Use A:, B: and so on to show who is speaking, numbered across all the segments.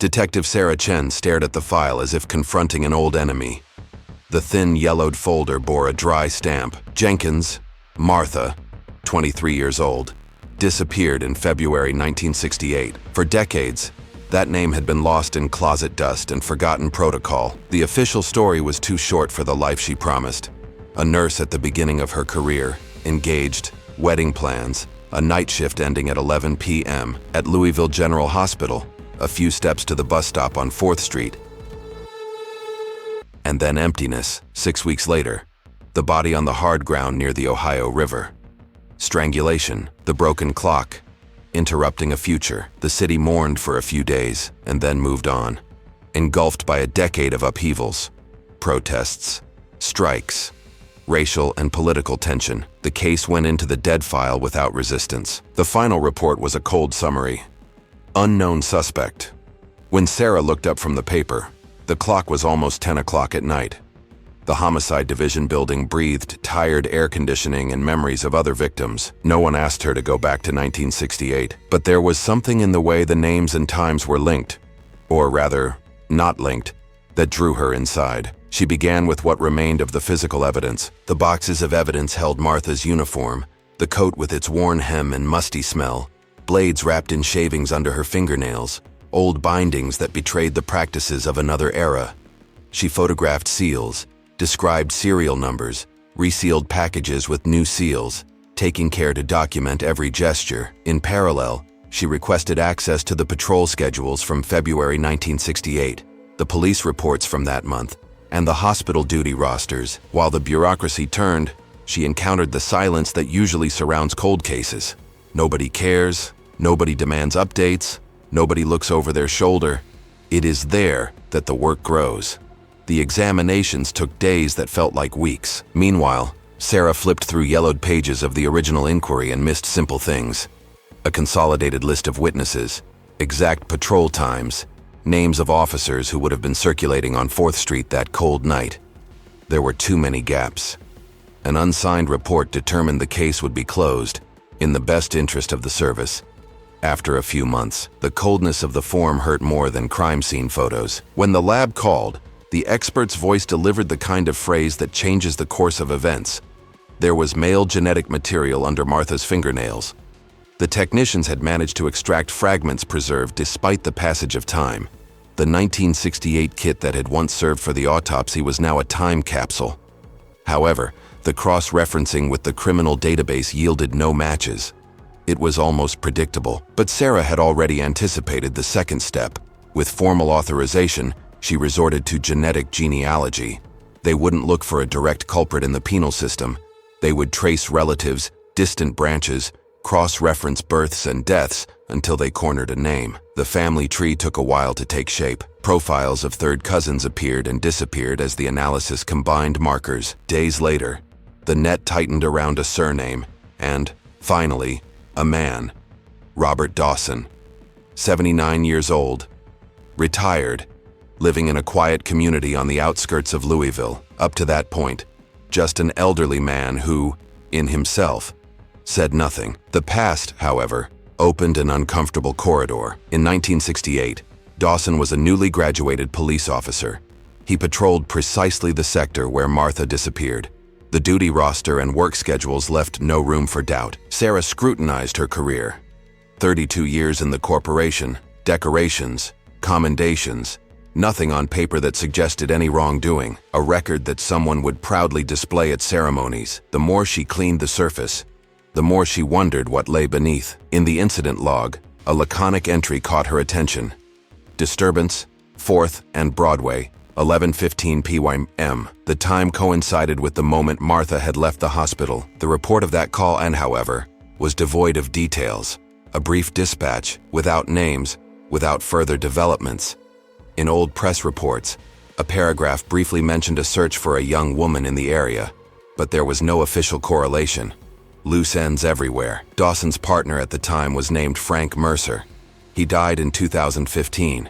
A: Detective Sarah Chen stared at the file as if confronting an old enemy. The thin, yellowed folder bore a dry stamp. Jenkins, Martha, 23 years old, disappeared in February 1968. For decades, that name had been lost in closet dust and forgotten protocol. The official story was too short for the life she promised. A nurse at the beginning of her career, engaged, wedding plans, a night shift ending at 11 p.m. at Louisville General Hospital, a few steps to the bus stop on 4th Street. And then emptiness, 6 weeks later. The body on the hard ground near the Ohio River. Strangulation, the broken clock, interrupting a future. The city mourned for a few days and then moved on, engulfed by a decade of upheavals, protests, strikes, racial and political tension. The case went into the dead file without resistance. The final report was a cold summary. Unknown suspect. When Sarah looked up from the paper, the clock was almost 10 o'clock at night. The homicide division building breathed tired air conditioning and memories of other victims. No one asked her to go back to 1968, but there was something in the way the names and times were linked, or rather, not linked, that drew her inside. She began with what remained of the physical evidence. The boxes of evidence held Martha's uniform, the coat with its worn hem and musty smell, blades wrapped in shavings under her fingernails, old bindings that betrayed the practices of another era. She photographed seals, described serial numbers, resealed packages with new seals, taking care to document every gesture. In parallel, she requested access to the patrol schedules from February 1968, the police reports from that month, and the hospital duty rosters. While the bureaucracy turned, she encountered the silence that usually surrounds cold cases. Nobody cares, nobody demands updates, nobody looks over their shoulder. It is there that the work grows. The examinations took days that felt like weeks. Meanwhile, Sarah flipped through yellowed pages of the original inquiry and missed simple things. A consolidated list of witnesses, exact patrol times, names of officers who would have been circulating on 4th Street that cold night. There were too many gaps. An unsigned report determined the case would be closed, in the best interest of the service. After a few months, the coldness of the form hurt more than crime scene photos. When the lab called, the expert's voice delivered the kind of phrase that changes the course of events. There was male genetic material under Martha's fingernails. The technicians had managed to extract fragments preserved despite the passage of time. The 1968 kit that had once served for the autopsy was now a time capsule. However, the cross-referencing with the criminal database yielded no matches. It was almost predictable, but Sarah had already anticipated the second step. With formal authorization, she resorted to genetic genealogy. They wouldn't look for a direct culprit in the penal system. They would trace relatives, distant branches, cross-reference births and deaths until they cornered a name. The family tree took a while to take shape. Profiles of third cousins appeared and disappeared as the analysis combined markers. Days later, the net tightened around a surname, and, finally, a man. Robert Dawson, 79 years old, retired, living in a quiet community on the outskirts of Louisville. Up to that point, just an elderly man who, in himself, said nothing. The past, however, opened an uncomfortable corridor. In 1968, Dawson was a newly graduated police officer. He patrolled precisely the sector where Martha disappeared. The duty roster and work schedules left no room for doubt. Sarah scrutinized her career. 32 years in the corporation, decorations, commendations, nothing on paper that suggested any wrongdoing, a record that someone would proudly display at ceremonies. The more she cleaned the surface, the more she wondered what lay beneath. In the incident log, a laconic entry caught her attention. Disturbance, 4th and Broadway, 11:15 p.m. The time coincided with the moment Martha had left the hospital. The report of that call, however, was devoid of details. A brief dispatch, without names, without further developments. In old press reports, a paragraph briefly mentioned a search for a young woman in the area, but there was no official correlation. Loose ends everywhere. Dawson's partner at the time was named Frank Mercer. He died in 2015.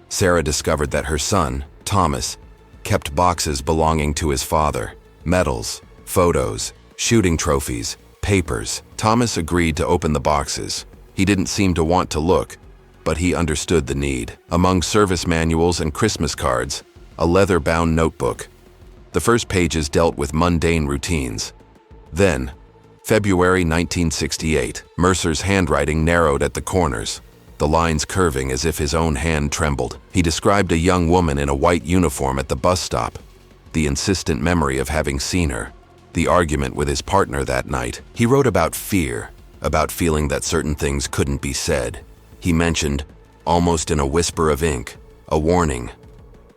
A: Sarah discovered that her son, Thomas, kept boxes belonging to his father. Medals, photos, shooting trophies, papers. Thomas agreed to open the boxes. He didn't seem to want to look. but he understood the need. Among service manuals and Christmas cards, a leather-bound notebook. The first pages dealt with mundane routines. Then, February 1968, Mercer's handwriting narrowed at the corners, the lines curving as if his own hand trembled. He described a young woman in a white uniform at the bus stop, the insistent memory of having seen her, the argument with his partner that night. He wrote about fear, about feeling that certain things couldn't be said. He mentioned, almost in a whisper of ink, a warning.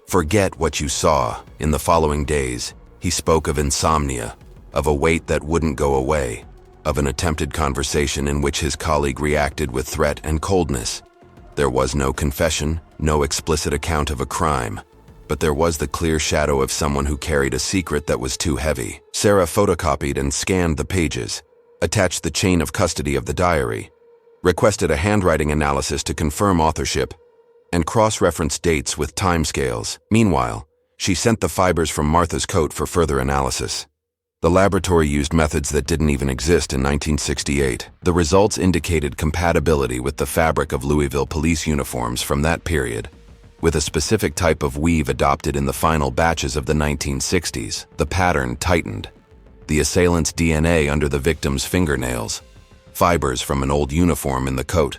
A: Forget what you saw. In the following days, he spoke of insomnia, of a weight that wouldn't go away, of an attempted conversation in which his colleague reacted with threat and coldness. There was no confession, no explicit account of a crime, but there was the clear shadow of someone who carried a secret that was too heavy. Sarah photocopied and scanned the pages, attached the chain of custody of the diary, requested a handwriting analysis to confirm authorship, and cross-referenced dates with timescales. Meanwhile, she sent the fibers from Martha's coat for further analysis. The laboratory used methods that didn't even exist in 1968. The results indicated compatibility with the fabric of Louisville police uniforms from that period, with a specific type of weave adopted in the final batches of the 1960s. The pattern tightened. The assailant's DNA under the victim's fingernails, fibers from an old uniform in the coat,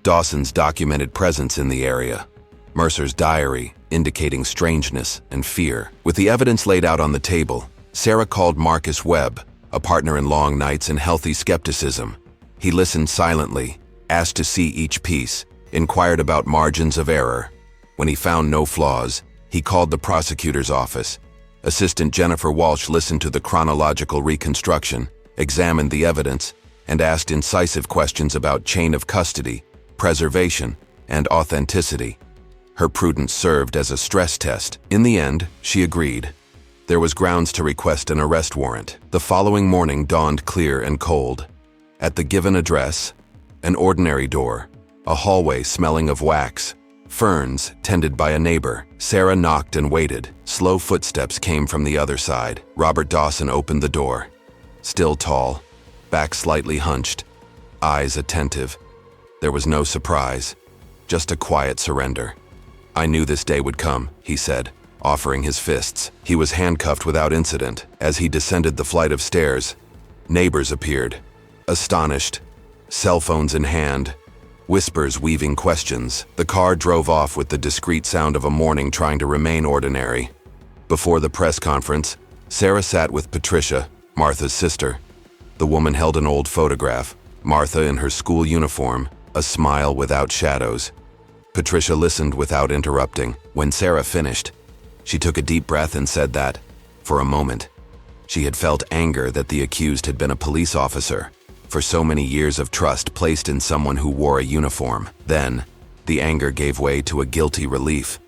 A: Dawson's documented presence in the area, Mercer's diary indicating strangeness and fear. With the evidence laid out on the table, Sarah called Marcus Webb, a partner in long nights and healthy skepticism. He listened silently, asked to see each piece, inquired about margins of error. When he found no flaws, he called the prosecutor's office. Assistant Jennifer Walsh listened to the chronological reconstruction, examined the evidence, and asked incisive questions about chain of custody, preservation, and authenticity. Her prudence served as a stress test. In the end, she agreed. There was grounds to request an arrest warrant. The following morning dawned clear and cold. At the given address, an ordinary door, a hallway smelling of wax, ferns tended by a neighbor. Sarah knocked and waited. Slow footsteps came from the other side. Robert Dawson opened the door. Still tall, back slightly hunched, eyes attentive. There was no surprise, just a quiet surrender. "I knew this day would come," he said, offering his fists. He was handcuffed without incident. As he descended the flight of stairs, neighbors appeared, astonished, cell phones in hand, whispers weaving questions. The car drove off with the discreet sound of a morning trying to remain ordinary. Before the press conference, Sarah sat with Patricia, Martha's sister. The woman held an old photograph, Martha in her school uniform, a smile without shadows. Patricia listened without interrupting. When Sarah finished, she took a deep breath and said that, for a moment, she had felt anger that the accused had been a police officer, for so many years of trust placed in someone who wore a uniform. Then, the anger gave way to a guilty relief.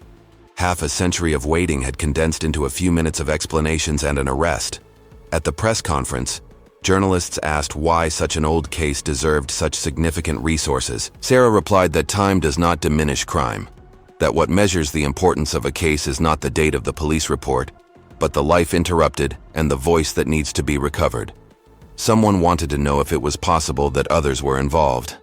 A: Half a century of waiting had condensed into a few minutes of explanations and an arrest. At the press conference, journalists asked why such an old case deserved such significant resources. Sarah replied that time does not diminish crime, that what measures the importance of a case is not the date of the police report, but the life interrupted and the voice that needs to be recovered. Someone wanted to know if it was possible that others were involved.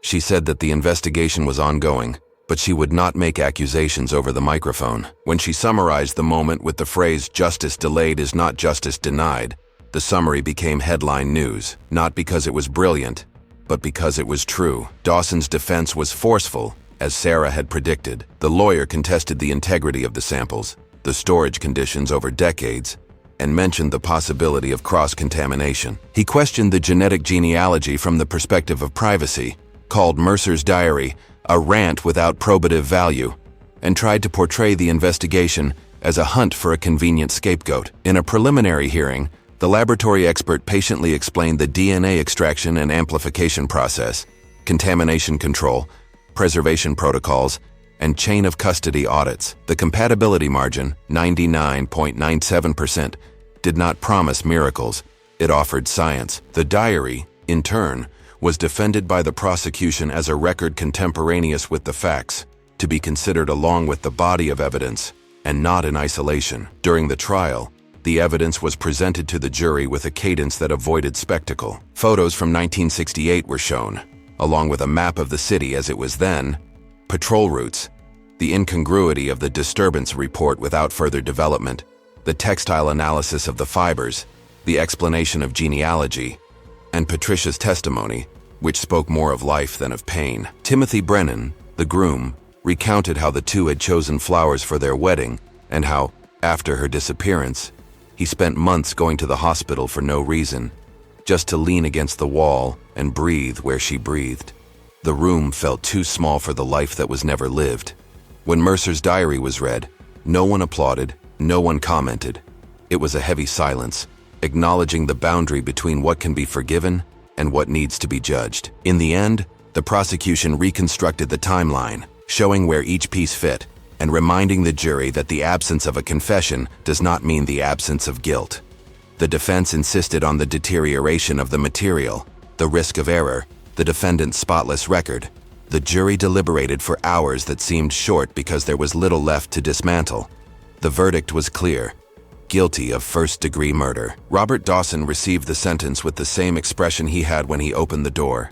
A: She said that the investigation was ongoing, but she would not make accusations over the microphone. When she summarized the moment with the phrase "justice delayed is not justice denied," the summary became headline news, not because it was brilliant, but because it was true. Dawson's defense was forceful, as Sarah had predicted. The lawyer contested the integrity of the samples, the storage conditions over decades, and mentioned the possibility of cross-contamination. He questioned the genetic genealogy from the perspective of privacy, called Mercer's diary a rant without probative value, and tried to portray the investigation as a hunt for a convenient scapegoat. In a preliminary hearing, the laboratory expert patiently explained the DNA extraction and amplification process, contamination control, preservation protocols, and chain of custody audits. The compatibility margin, 99.97%, did not promise miracles. It offered science. The diary, in turn, was defended by the prosecution as a record contemporaneous with the facts, to be considered along with the body of evidence, and not in isolation. During the trial, the evidence was presented to the jury with a cadence that avoided spectacle. Photos from 1968 were shown, along with a map of the city as it was then, patrol routes, the incongruity of the disturbance report without further development, the textile analysis of the fibers, the explanation of genealogy, and Patricia's testimony, which spoke more of life than of pain. Timothy Brennan, the groom, recounted how the two had chosen flowers for their wedding and how, after her disappearance, he spent months going to the hospital for no reason, just to lean against the wall and breathe where she breathed. The room felt too small for the life that was never lived. When Mercer's diary was read, no one applauded, no one commented. It was a heavy silence, acknowledging the boundary between what can be forgiven and what needs to be judged. In the end, the prosecution reconstructed the timeline, showing where each piece fit, and reminding the jury that the absence of a confession does not mean the absence of guilt. The defense insisted on the deterioration of the material, the risk of error, the defendant's spotless record. The jury deliberated for hours that seemed short because there was little left to dismantle. The verdict was clear: guilty of first-degree murder. Robert Dawson received the sentence with the same expression he had when he opened the door.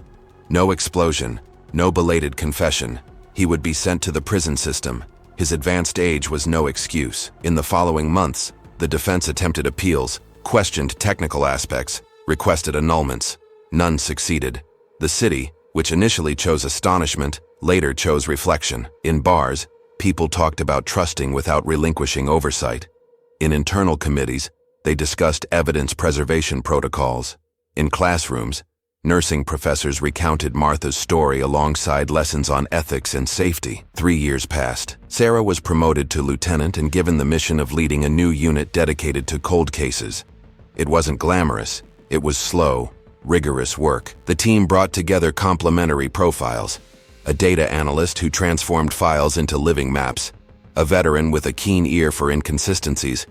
A: No explosion, no belated confession. He would be sent to the prison system. His advanced age was no excuse. In the following months, the defense attempted appeals, questioned technical aspects, requested annulments. None succeeded. The city, which initially chose astonishment, later chose reflection. In bars, people talked about trusting without relinquishing oversight. In internal committees, they discussed evidence preservation protocols. In classrooms, nursing professors recounted Martha's story alongside lessons on ethics and safety. 3 years passed. Sarah was promoted to lieutenant and given the mission of leading a new unit dedicated to cold cases. It wasn't glamorous. It was slow, rigorous work. The team brought together complementary profiles: a data analyst who transformed files into living maps, a veteran with a keen ear for inconsistencies,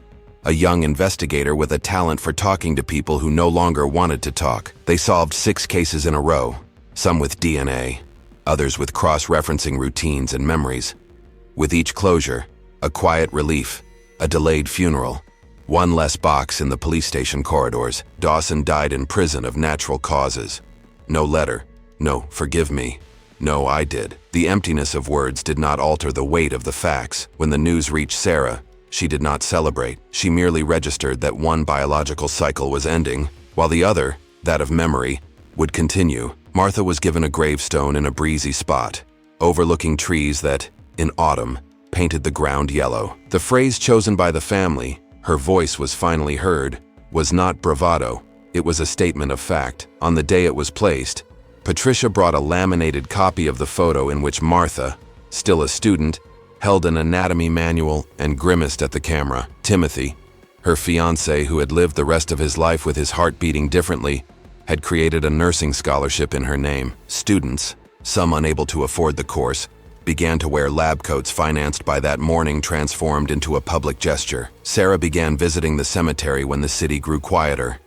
A: a young investigator with a talent for talking to people who no longer wanted to talk. They solved 6 cases in a row, some with DNA, others with cross-referencing routines and memories. With each closure, a quiet relief, a delayed funeral, one less box in the police station corridors. Dawson died in prison of natural causes. No letter, no "forgive me," no "I did." The emptiness of words did not alter the weight of the facts. When the news reached Sarah, she did not celebrate. She merely registered that one biological cycle was ending, while the other, that of memory, would continue. Martha was given a gravestone in a breezy spot, overlooking trees that, in autumn, painted the ground yellow. The phrase chosen by the family, "her voice was finally heard," was not bravado. It was a statement of fact. On the day it was placed, Patricia brought a laminated copy of the photo in which Martha, still a student, held an anatomy manual and grimaced at the camera. Timothy, her fiancé who had lived the rest of his life with his heart beating differently, had created a nursing scholarship in her name. Students, some unable to afford the course, began to wear lab coats financed by that mourning transformed into a public gesture. Sarah began visiting the cemetery when the city grew quieter.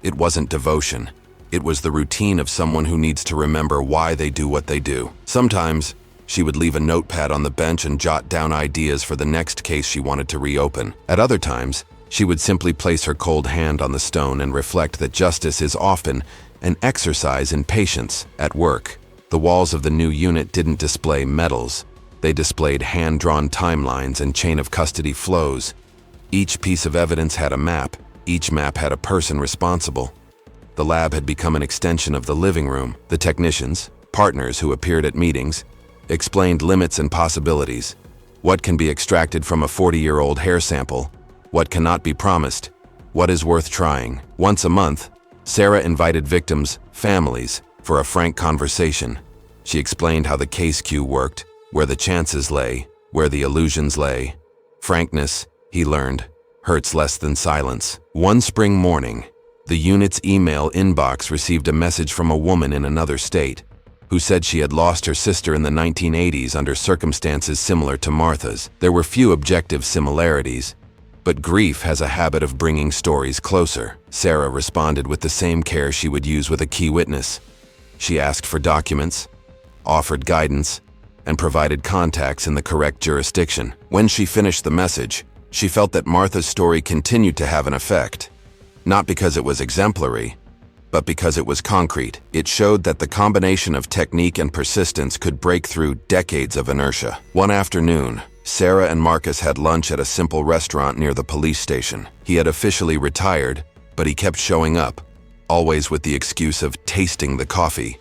A: It wasn't devotion. It was the routine of someone who needs to remember why they do what they do. Sometimes, she would leave a notepad on the bench and jot down ideas for the next case she wanted to reopen. At other times, she would simply place her cold hand on the stone and reflect that justice is often an exercise in patience. At work, the walls of the new unit didn't display medals. They displayed hand-drawn timelines and chain-of-custody flows. Each piece of evidence had a map. Each map had a person responsible. The lab had become an extension of the living room. The technicians, partners who appeared at meetings, explained limits and possibilities. What can be extracted from a 40-year-old hair sample? What cannot be promised? What is worth trying? Once a month, Sarah invited victims' families for a frank conversation. She explained how the case queue worked, where the chances lay, where the illusions lay. Frankness, he learned, hurts less than silence. One spring morning, the unit's email inbox received a message from a woman in another state who said she had lost her sister in the 1980s under circumstances similar to Martha's. There were few objective similarities, but grief has a habit of bringing stories closer. Sarah responded with the same care she would use with a key witness. She asked for documents, offered guidance, and provided contacts in the correct jurisdiction. When she finished the message, she felt that Martha's story continued to have an effect, not because it was exemplary, but because it was concrete. It showed that the combination of technique and persistence could break through decades of inertia. One afternoon, Sarah and Marcus had lunch at a simple restaurant near the police station. He had officially retired, but he kept showing up, always with the excuse of tasting the coffee.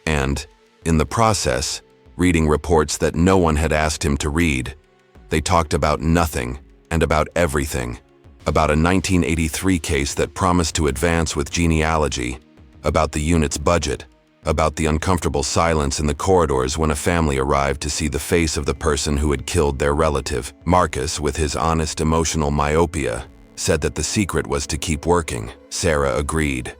A: And, in the process, reading reports that no one had asked him to read. They talked about nothing and about everything. About a 1983 case that promised to advance with genealogy, about the unit's budget, about the uncomfortable silence in the corridors when a family arrived to see the face of the person who had killed their relative. Marcus, with his honest emotional myopia, said that the secret was to keep working. Sarah agreed.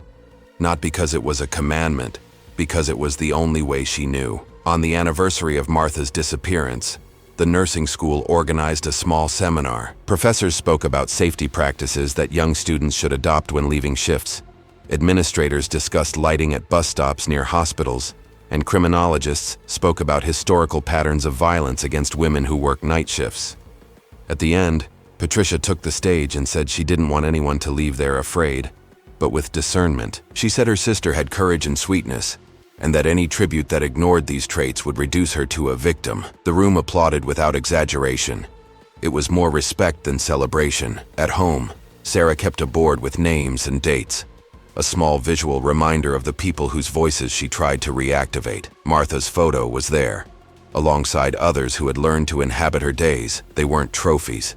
A: Not because it was a commandment, because it was the only way she knew. On the anniversary of Martha's disappearance, the nursing school organized a small seminar. Professors spoke about safety practices that young students should adopt when leaving shifts. Administrators discussed lighting at bus stops near hospitals, and criminologists spoke about historical patterns of violence against women who work night shifts. At the end, Patricia took the stage and said she didn't want anyone to leave there afraid, but with discernment. She said her sister had courage and sweetness, and that any tribute that ignored these traits would reduce her to a victim. The room applauded without exaggeration. It was more respect than celebration. At home, Sarah kept a board with names and dates, a small visual reminder of the people whose voices she tried to reactivate. Martha's photo was there, alongside others who had learned to inhabit her days. They weren't trophies.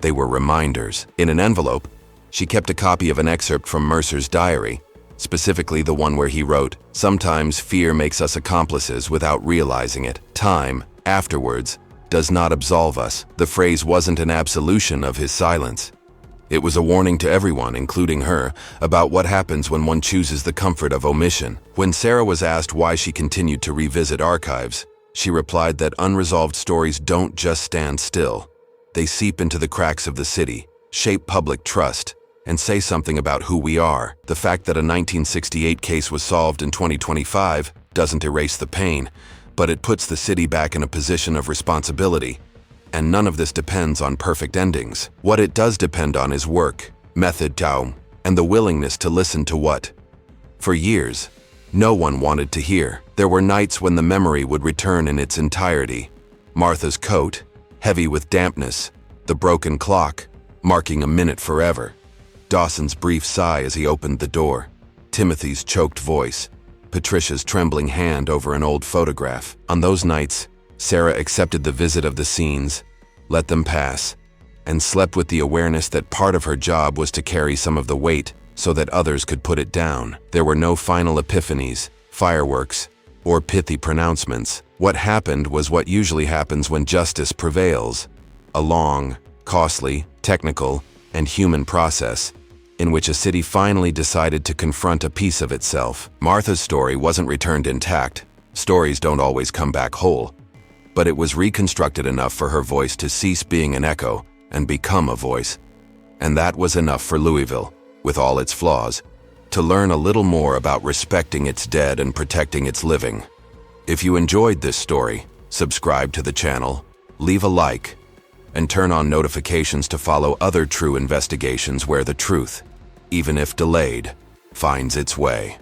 A: They were reminders. In an envelope, she kept a copy of an excerpt from Mercer's diary, specifically the one where he wrote, "Sometimes fear makes us accomplices without realizing it. Time, afterwards, does not absolve us." The phrase wasn't an absolution of his silence. It was a warning to everyone, including her, about what happens when one chooses the comfort of omission. When Sarah was asked why she continued to revisit archives, she replied that unresolved stories don't just stand still. They seep into the cracks of the city, shape public trust, and say something about who we are. The fact that a 1968 case was solved in 2025 doesn't erase the pain, but it puts the city back in a position of responsibility. And none of this depends on perfect endings. What it does depend on is work, method, and the willingness to listen to what, for years, no one wanted to hear. There were nights when the memory would return in its entirety. Martha's coat, heavy with dampness, the broken clock, marking a minute forever. Dawson's brief sigh as he opened the door, Timothy's choked voice, Patricia's trembling hand over an old photograph. On those nights, Sarah accepted the visit of the scenes, let them pass, and slept with the awareness that part of her job was to carry some of the weight so that others could put it down. There were no final epiphanies, fireworks, or pithy pronouncements. What happened was what usually happens when justice prevails: a long, costly, technical, and human process in which a city finally decided to confront a piece of itself. Martha's story wasn't returned intact. Stories don't always come back whole. But it was reconstructed enough for her voice to cease being an echo and become a voice. And that was enough for Louisville, with all its flaws, to learn a little more about respecting its dead and protecting its living. If you enjoyed this story, subscribe to the channel, leave a like, and turn on notifications to follow other true investigations where the truth, even if delayed, finds its way.